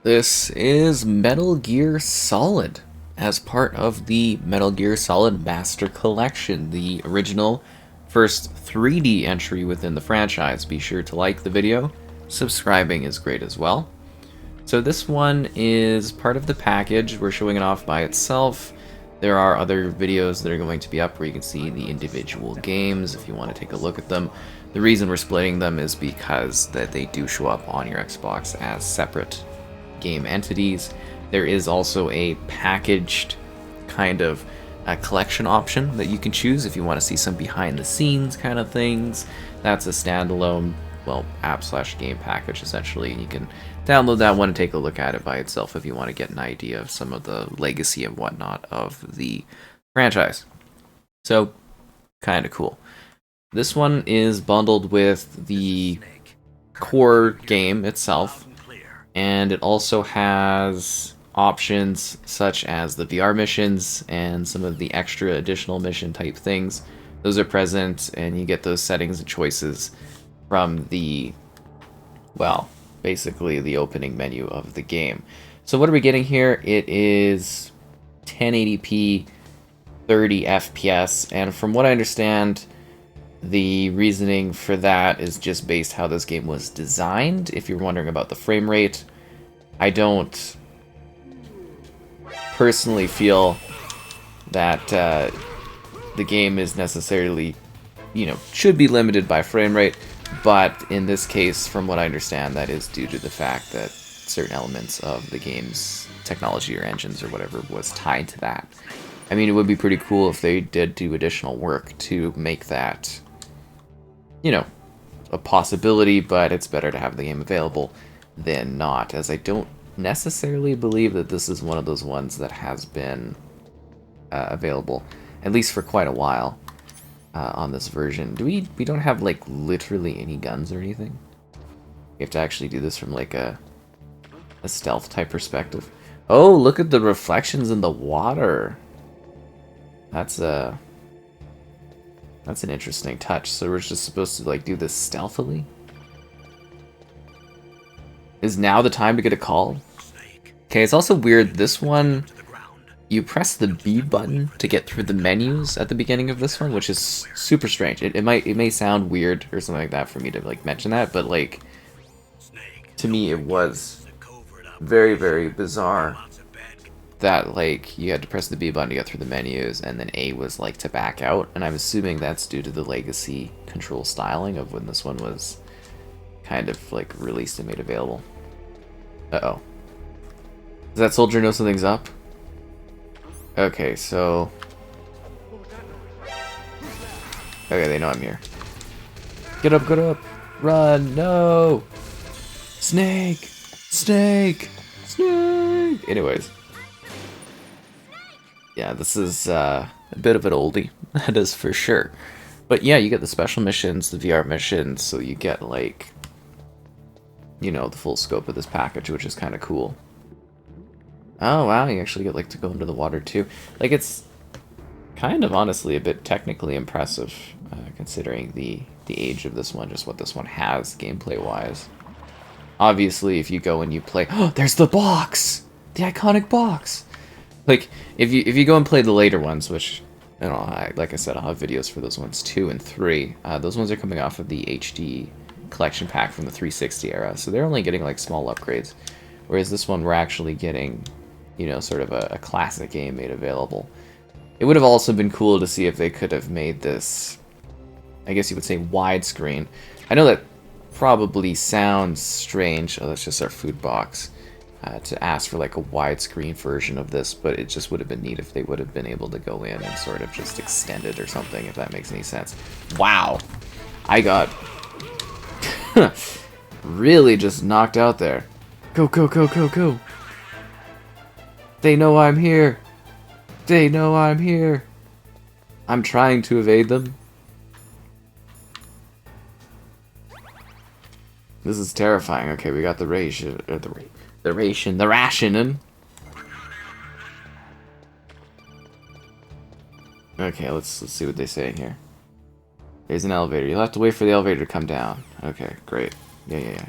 This is Metal Gear Solid as part of the Metal Gear Solid Master Collection, the original first 3D entry within the franchise. Be sure to like the video. Subscribing is great as well. So this one is part of the package. We're showing it off by itself. There are other videos that are going to be up where you can see the individual games if you want to take a look at them. The reason we're splitting them is because that they do show up on your Xbox as separate game entities. There is also a packaged kind of a collection option that you can choose if you want to see some behind the scenes kind of things. That's a standalone, well, app/game package essentially. You can download that one and take a look at it by itself if you want to get an idea of some of the legacy and whatnot of the franchise. So, kind of cool. This one is bundled with the core game itself, and it also has options such as the VR missions and some of the extra additional mission type things. Those are present, and you get those settings and choices from the, well, basically the opening menu of the game. So what are we getting here? It is 1080p, 30 FPS, and from what I understand, the reasoning for that is just based how this game was designed. If you're wondering about the frame rate, I don't personally feel that the game is necessarily, should be limited by frame rate, but in this case, from what I understand, that is due to the fact that certain elements of the game's technology or engines or whatever was tied to that. I mean, it would be pretty cool if they did do additional work to make that, a possibility, but it's better to have the game available than not, as I don't necessarily believe that this is one of those ones that has been available, at least for quite a while, on this version. We don't have, like, literally any guns or anything? You have to actually do this from, like, a stealth type perspective. Oh, look at the reflections in the water! That's an interesting touch. So we're just supposed to, like, do this stealthily? Is now the time to get a call? Okay, it's also weird. This one, you press the B button to get through the menus at the beginning of this one, which is super strange. It may sound weird or something like that for me to, like, mention that, but, like, to me it was very, very bizarre that, like, you had to press the B button to get through the menus, and then A was, like, to back out, and I'm assuming that's due to the legacy control styling of when this one was kind of, like, released and made available. Uh-oh. Does that soldier know something's up? Okay, so... okay, they know I'm here. Get up, get up! Run! No! Snake! Snake! Snake! Anyways. Yeah, this is a bit of an oldie, that is for sure. But yeah, you get the special missions, the VR missions, so you get, like, the full scope of this package, which is kind of cool. Oh wow, you actually get, like, to go into the water too. Like, it's kind of honestly a bit technically impressive, considering the age of this one, just what this one has gameplay-wise. Obviously, if you go and you play... oh, there's the box! The iconic box! Like, if you go and play the later ones, which, like I said, I'll have videos for those ones 2 and 3. Those ones are coming off of the HD collection pack from the 360 era, so they're only getting, like, small upgrades. Whereas this one, we're actually getting, sort of a classic game made available. It would have also been cool to see if they could have made this, I guess you would say, widescreen. I know that probably sounds strange. Oh, that's just our food box. To ask for, like, a widescreen version of this, but it just would have been neat if they would have been able to go in and sort of just extend it or something, if that makes any sense. Wow! I got really just knocked out there. Go, go, go, go, go! They know I'm here! They know I'm here! I'm trying to evade them. This is terrifying. Okay, we got the ration, the rationing. Okay, let's see what they say here. There's an elevator. You'll have to wait for the elevator to come down. Okay, great. Yeah.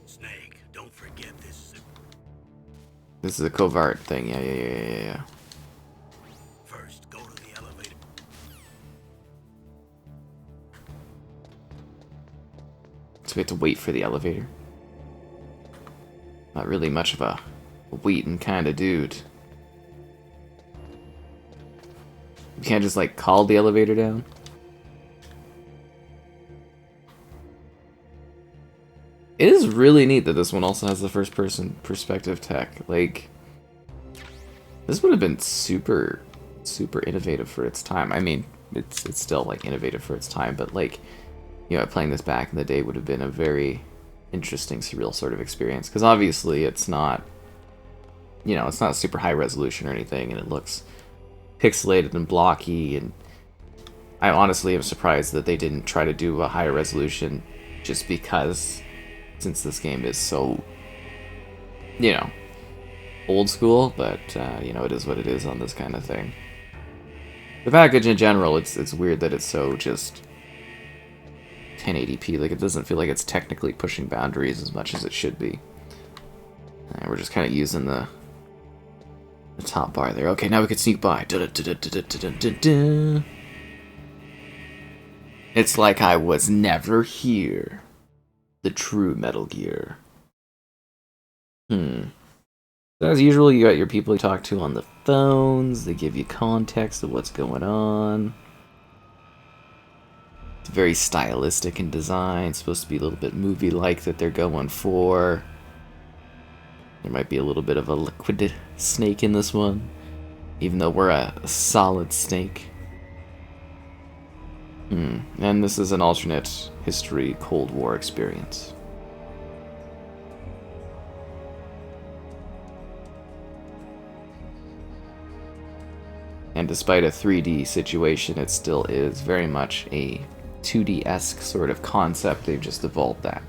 Snake, don't forget this This is a covert thing. Yeah. First, go to the elevator. So we have to wait for the elevator. Not really much of a waiting kind of dude. You can't just like call the elevator down. It is really neat that this one also has the first person perspective tech. Like, this would have been super innovative for its time. I mean, it's still like innovative for its time, but like, you know, playing this back in the day would have been a very interesting, surreal sort of experience. Because obviously it's not, you know, it's not super high resolution or anything, and it looks pixelated and blocky, and I honestly am surprised that they didn't try to do a higher resolution just because, since this game is so, you know, old school, but, you know, it is what it is on this kind of thing. The package in general, it's weird that it's so just 1080p, like it doesn't feel like it's technically pushing boundaries as much as it should be. And we're just kind of using the top bar there. Okay, now we can sneak by. It's like I was never here. The true Metal Gear. So as usual, you got your people you talk to on the phones. They give you context of what's going on. It's very stylistic in design. It's supposed to be a little bit movie-like that they're going for. There might be a little bit of a liquid snake in this one, even though we're a solid snake. And this is an alternate history Cold War experience. And despite a 3D situation, it still is very much a 2D-esque sort of concept. They've just evolved that.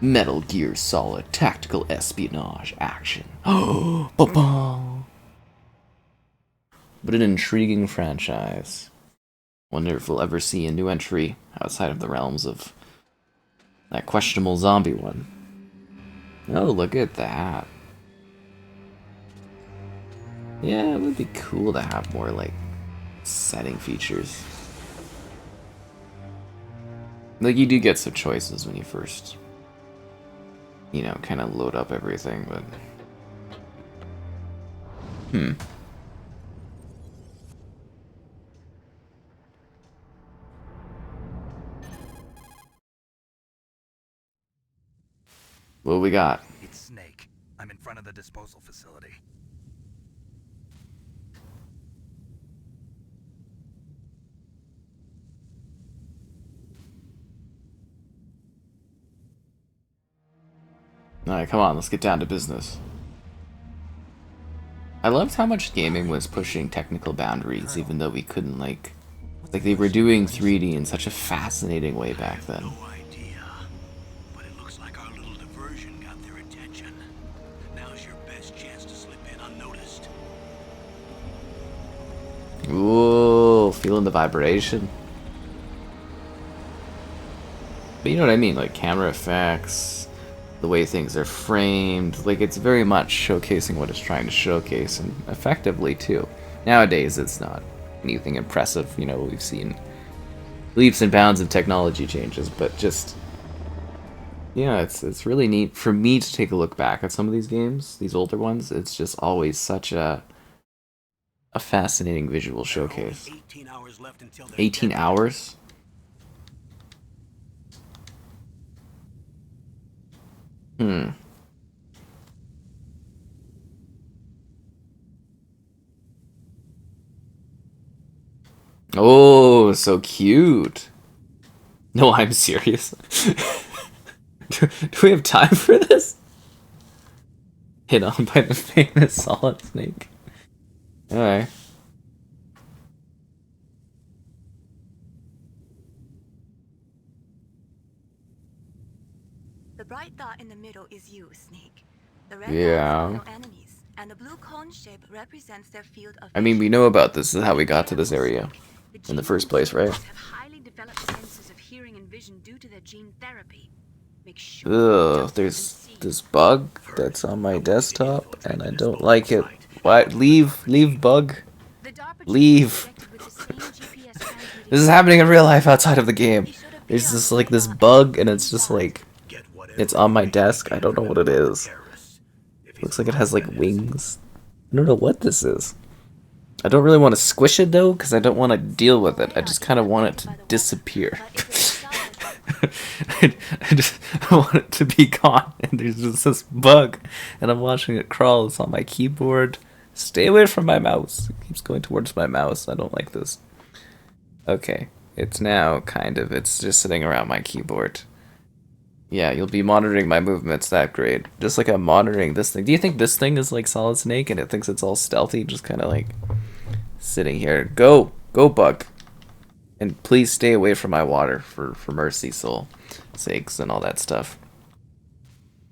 Metal Gear Solid tactical espionage action. Oh, ba-ba. But an intriguing franchise. Wonder if we'll ever see a new entry outside of the realms of that questionable zombie one. Oh, look at that. Yeah, it would be cool to have more, like, setting features. Like, you do get some choices when you first, you know, kind of load up everything, but... What we got? It's Snake. I'm in front of the disposal facility. Alright, come on, let's get down to business. I loved how much gaming was pushing technical boundaries, even though we couldn't, like they were doing 3D in such a fascinating way back then. No idea, but it looks like our little diversion got their attention. Now's your best chance to slip in unnoticed. Ooh, feeling the vibration. But you know what I mean, like camera effects, the way things are framed, like it's very much showcasing what it's trying to showcase, and effectively too. Nowadays it's not anything impressive, you know, we've seen leaps and bounds of technology changes, but just, yeah, it's really neat for me to take a look back at some of these games, these older ones. It's just always such a fascinating visual showcase. 18 hours left until 18 hours? Oh, so cute. No, I'm serious. do we have time for this? Hit on by the famous Solid Snake. Alright. The bright dot in the middle is you, Snake. The red Yeah. dots are your enemies, and the blue cone shape represents their field of I mean, we vision. know about this. This is how we got to this area in the first place, right? Have highly developed senses of hearing and vision due to their gene therapy. Make sure Ugh, Dust doesn't there's see this you. bug that's on my desktop, and I don't like it. Why? Leave, bug. The DARPA chip was Leave. injected with the same GPS transmitting This is chip. happening in real life outside of the game. It should appear There's on just your like this radar as bug, and it's just green like, Get whatever it's on my information desk. you I don't know can what from it the is. terrorists. If he's Looks like it has like alone, wings. I don't know what this is. I don't really want to squish it though, because I don't want to deal with it. I just kind of want it to disappear. I want it to be gone, and there's just this bug, and I'm watching it crawl. It's on my keyboard. Stay away from my mouse. It keeps going towards my mouse. I don't like this. Okay, it's now it's just sitting around my keyboard. Yeah, you'll be monitoring my movements that great. Just like I'm monitoring this thing. Do you think this thing is like Solid Snake and it thinks it's all stealthy? Just kind of like sitting here. Go! Go, bug! And please stay away from my water for mercy's soul sakes and all that stuff.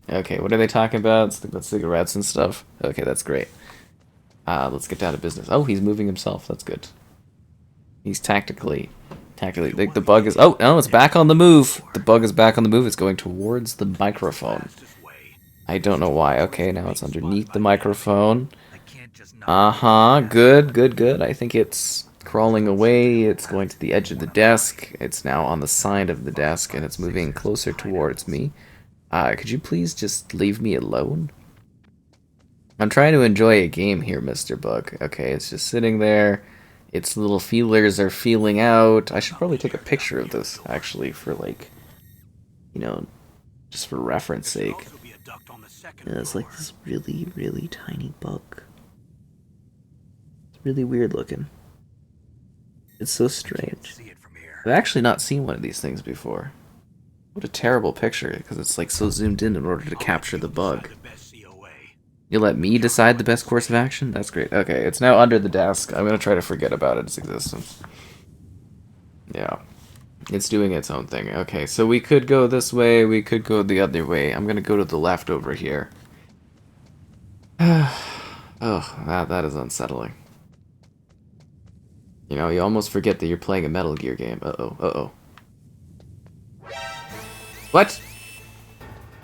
Okay, what are they talking about? Something about cigarettes and stuff? Okay, that's great. Let's get down to business. Oh, he's moving himself. That's good. He's tactically, the bug is, oh, no, it's back on the move. The bug is back on the move. It's going towards the microphone. I don't know why. Okay, now it's underneath the microphone. Uh-huh, good. I think it's crawling away. It's going to the edge of the desk. It's now on the side of the desk, and it's moving closer towards me. Could you please just leave me alone? I'm trying to enjoy a game here, Mr. Bug. Okay, it's just sitting there. Its little feelers are feeling out. I should probably take a picture of this, actually, for like, you know, just for reference sake. Yeah, it's like this really, really tiny bug. It's really weird looking. It's so strange. I've actually not seen one of these things before. What a terrible picture, because it's like so zoomed in order to capture the bug. You let me decide the best course of action? That's great. Okay, it's now under the desk. I'm gonna try to forget about its existence. Yeah. It's doing its own thing. Okay, so we could go this way, we could go the other way. I'm gonna go to the left over here. Oh, that is unsettling. You know, you almost forget that you're playing a Metal Gear game. Uh-oh. What?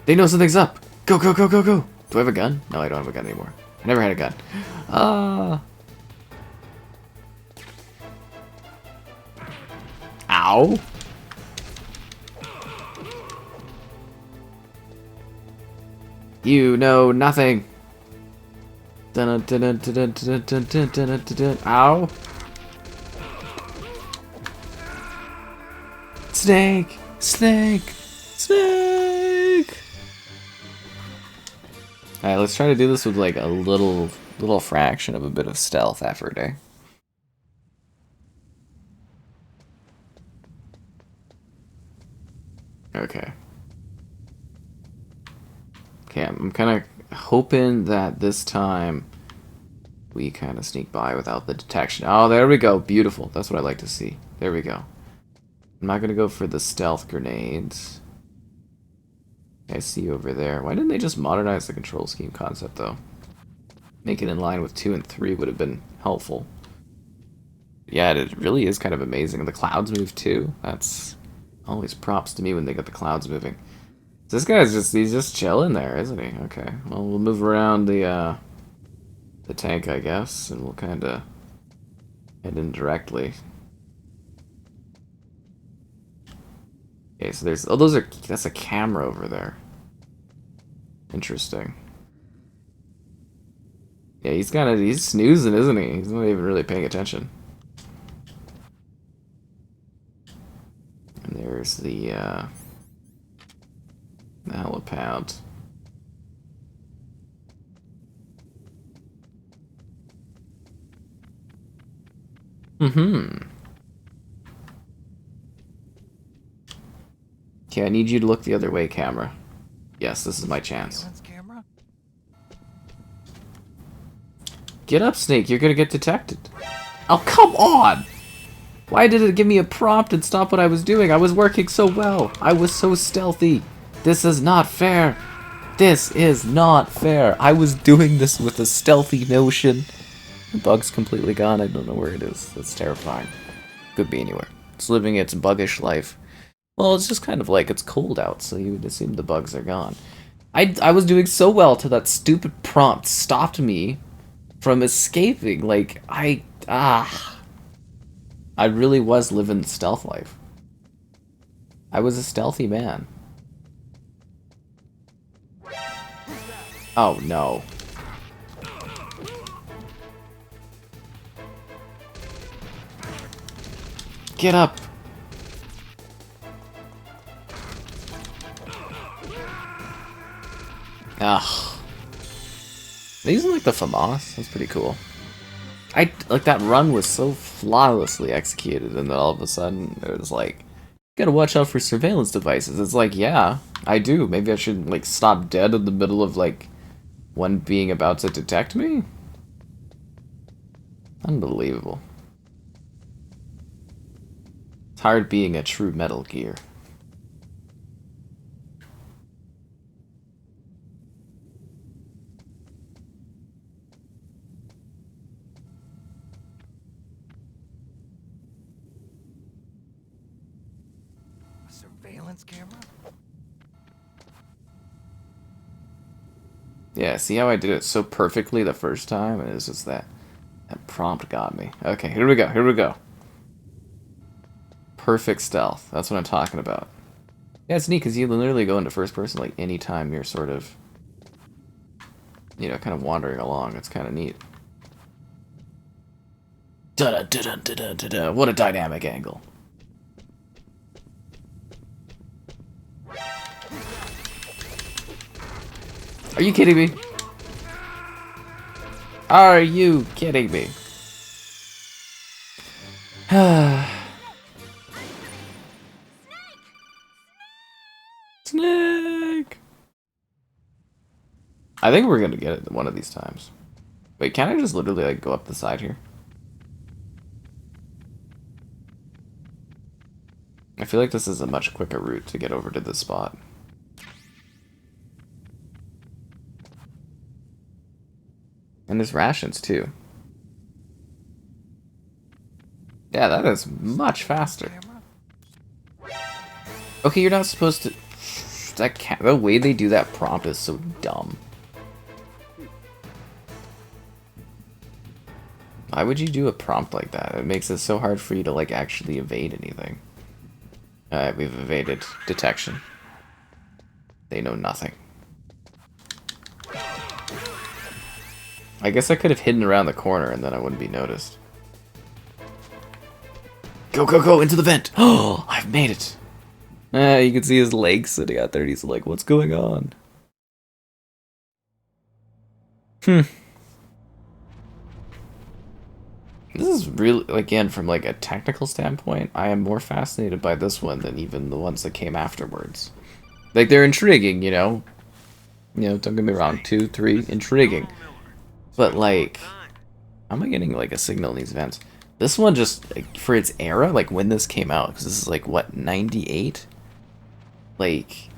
They know something's up! Go! Do I have a gun? No, I don't have a gun anymore. I never had a gun. Ow! You know nothing! Ow! Snake! Alright, let's try to do this with like a little fraction of a bit of stealth effort, eh? Okay. I'm kind of hoping that this time we kind of sneak by without the detection. Oh, there we go. Beautiful. That's what I like to see. There we go. I'm not going to go for the stealth grenades. I see you over there. Why didn't they just modernize the control scheme concept, though? Make it in line with 2 and 3 would have been helpful. Yeah, it really is kind of amazing. The clouds move, too. That's always props to me when they get the clouds moving. This guy's he's just chilling there, isn't he? Okay. Well, we'll move around the tank, I guess, and we'll kind of head in directly. Okay, so there's... Oh, that's a camera over there. Interesting. Yeah, he's snoozing, isn't he? He's not even really paying attention. And there's the helipad. Okay, I need you to look the other way, camera. Yes, this is my chance. Get up, Snake. You're gonna get detected. Oh, come on! Why did it give me a prompt and stop what I was doing? I was working so well. I was so stealthy. This is not fair. This is not fair. I was doing this with a stealthy notion. The bug's completely gone. I don't know where it is. That's terrifying. Could be anywhere. It's living its buggish life. Well, it's just kind of like it's cold out, so you would assume the bugs are gone. I was doing so well till that stupid prompt stopped me from escaping. Like, I really was living the stealth life. I was a stealthy man. Oh, no. Get up! Ugh. They're using like the FAMAS. That's pretty cool. I like that run was so flawlessly executed, and then all of a sudden it was like, gotta watch out for surveillance devices. It's like, yeah, I do. Maybe I should like stop dead in the middle of like one being about to detect me. Unbelievable. It's hard being a true Metal Gear. A surveillance camera? Yeah, see how I did it so perfectly the first time? And it's just that prompt got me. Okay, here we go, here we go. Perfect stealth. That's what I'm talking about. Yeah, it's neat because you literally go into first person like anytime you're sort of, you know, kind of wandering along. It's kind of neat. Da-da-da-da-da-da-da. What a dynamic angle. Are you kidding me? Are you kidding me? Snake! I think we're gonna get it one of these times. Wait, can't I just literally like go up the side here? I feel like this is a much quicker route to get over to this spot. And there's rations too. Yeah, that is much faster. Okay, you're not supposed to... the way they do that prompt is so dumb. Why would you do a prompt like that? It makes it so hard for you to like actually evade anything. Alright, we've evaded detection. They know nothing. I guess I could have hidden around the corner and then I wouldn't be noticed. Go, go, go! Into the vent! Oh, I've made it! You can see his legs sitting out there and he's like, what's going on? This is really, again, from like a technical standpoint, I am more fascinated by this one than even the ones that came afterwards. Like, they're intriguing, you know? You know, don't get me wrong, 2, 3, intriguing. But like, how am I getting like a signal in these vents? This one just, like, for its era, like when this came out, because this is like, what, 98? Like,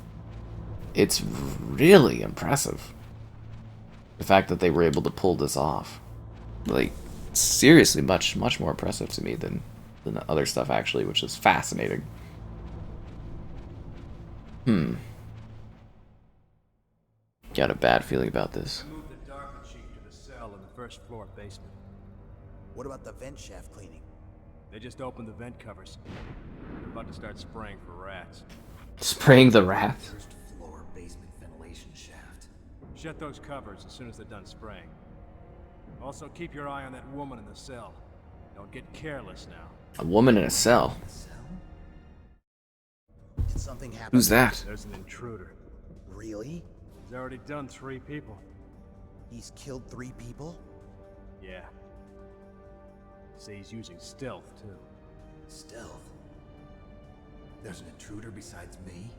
it's really impressive. The fact that they were able to pull this off. Like, seriously much more impressive to me than the other stuff, actually, which is fascinating. Got a bad feeling about this. Move the dark machine to the cell in the first floor basement. What about the vent shaft cleaning? They just opened the vent covers. They're about to start spraying for rats. Spraying the rat? First floor basement ventilation shaft. Shut those covers as soon as they're done spraying. Also, keep your eye on that woman in the cell. Don't get careless now. A woman in a cell? Cell? Did something happen? Who's that? There's an intruder. Really? He's already done 3 people. He's killed 3 people? Yeah. Say he's using stealth, too. Stealth? There's an intruder besides me?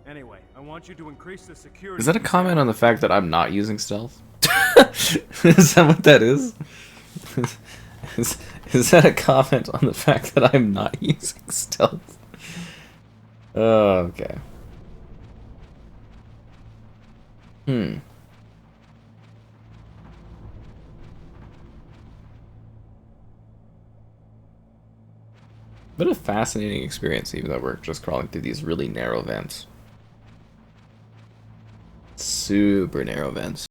Anyway, I want you to increase the security. Is that a comment on the fact that I'm not using stealth? Is that what that is? Is that a comment on the fact that I'm not using stealth? Oh, okay. But a fascinating experience, even though we're just crawling through these really narrow vents. Super narrow vents.